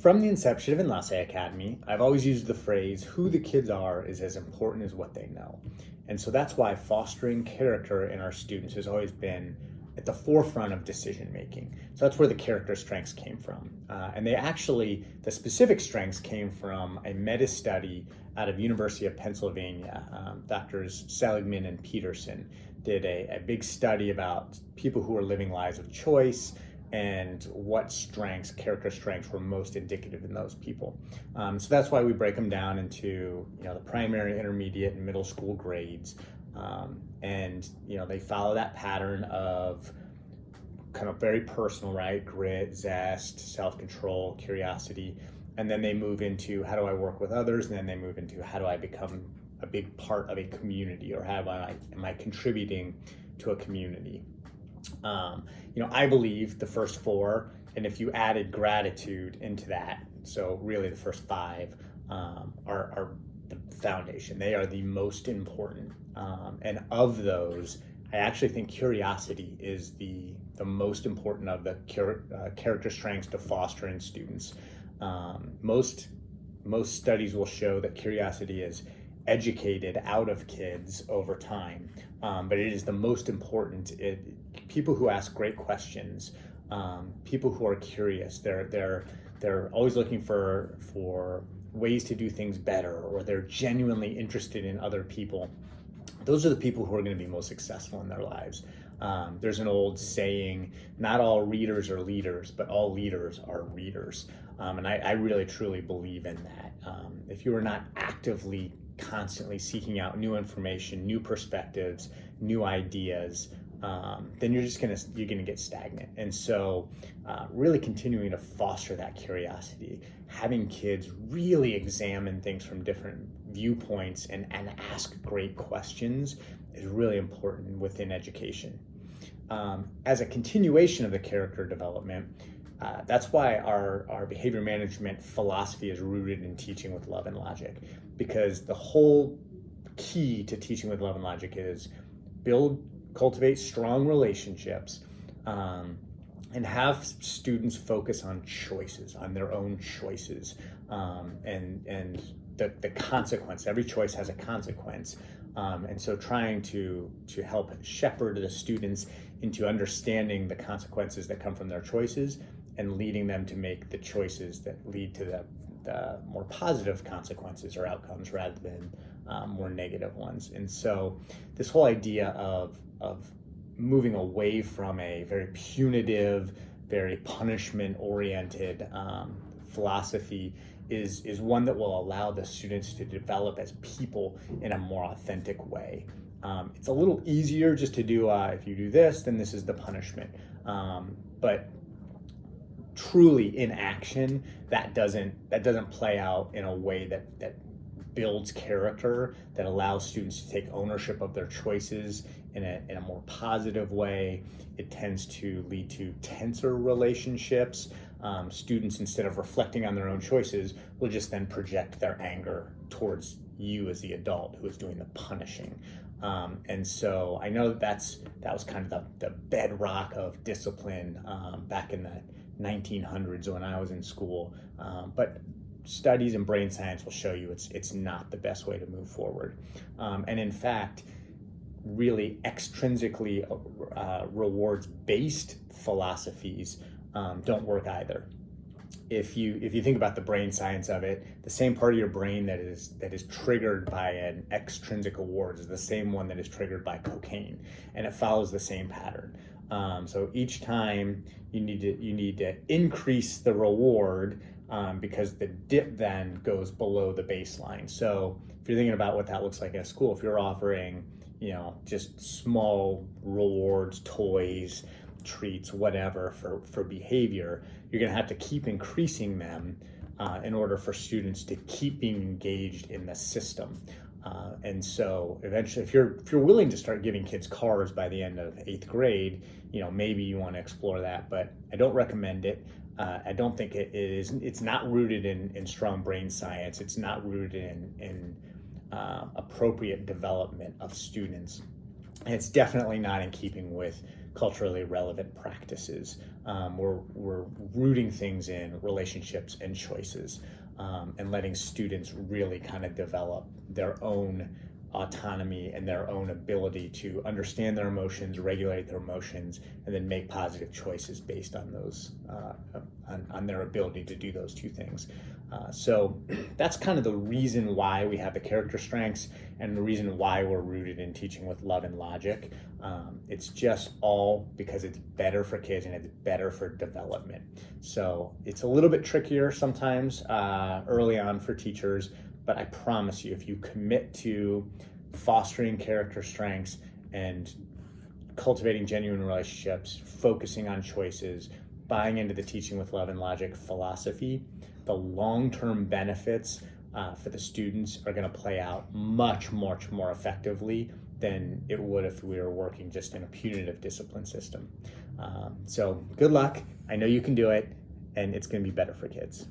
From the inception of Enlace Academy, I've always used the phrase, who the kids are is as important as what they know. And so that's why fostering character in our students has always been at the forefront of decision making. So that's where the character strengths came from. And the specific strengths came from a meta-study out of University of Pennsylvania. Doctors Seligman and Peterson did a big study about people who are living lives of choice and what character strengths were most indicative in those people. So that's why we break them down into the primary, intermediate, and middle school grades. And they follow that pattern of kind of very personal, right? Grit, zest, self-control, curiosity. And then they move into how do I work with others? And then they move into how do I become a big part of a community, or am I contributing to a community? I believe the first four, and if you added gratitude into that, so really the first five are the foundation. They are the most important. And of those, I actually think curiosity is the most important of the character strengths to foster in students. Most studies will show that curiosity is educated out of kids over time, but it is the most important. People who ask great questions, people who are curious, they're always looking for ways to do things better, or they're genuinely interested in other people. Those are the people who are going to be most successful in their lives. There's an old saying, not all readers are leaders, but all leaders are readers. And I really truly believe in that. If you are not actively constantly seeking out new information, new perspectives, new ideas, then you're gonna get stagnant. And so really continuing to foster that curiosity, having kids really examine things from different viewpoints and ask great questions is really important within education. As a continuation of the character development, that's why our behavior management philosophy is rooted in teaching with love and logic, because the whole key to teaching with love and logic is cultivate strong relationships, and have students focus on choices, on their own choices, and the consequence. Every choice has a consequence. And so trying to help shepherd the students into understanding the consequences that come from their choices and leading them to make the choices that lead to the more positive consequences or outcomes rather than more negative ones. And so this whole idea of moving away from a very punitive, very punishment-oriented philosophy is one that will allow the students to develop as people in a more authentic way. It's a little easier just to do, if you do this, then this is the punishment. But truly in action, that doesn't play out in a way that builds character, that allows students to take ownership of their choices in a more positive way. It tends to lead to tenser relationships. Students, instead of reflecting on their own choices, will just then project their anger towards you as the adult who is doing the punishing. And so I know that was kind of the bedrock of discipline back in the 1900s when I was in school. But studies in brain science will show you it's not the best way to move forward. And in fact, really extrinsically rewards-based philosophies don't work either. If you think about the brain science of it, the same part of your brain that is triggered by an extrinsic reward is the same one that is triggered by cocaine, and it follows the same pattern. So each time you need to increase the reward, because the dip then goes below the baseline. So if you're thinking about what that looks like at school, if you're offering just small rewards, toys, treats, whatever for behavior, you're going to have to keep increasing them in order for students to keep being engaged in the system. And so eventually, if you're willing to start giving kids cars by the end of 8th grade, maybe you want to explore that, but I don't recommend it. I don't think it's not rooted in strong brain science. It's not rooted in appropriate development of students. And it's definitely not in keeping with culturally relevant practices. We're rooting things in relationships and choices, and letting students really kind of develop their own autonomy and their own ability to understand their emotions, regulate their emotions, and then make positive choices based on those, on their ability to do those two things. So that's kind of the reason why we have the character strengths and the reason why we're rooted in teaching with love and logic. It's just all because it's better for kids and it's better for development. So it's a little bit trickier sometimes early on for teachers, but I promise you, if you commit to fostering character strengths and cultivating genuine relationships, focusing on choices, buying into the teaching with love and logic philosophy, the long-term benefits for the students are going to play out much more effectively than it would if we were working just in a punitive discipline system. So good luck. I know you can do it, and it's going to be better for kids.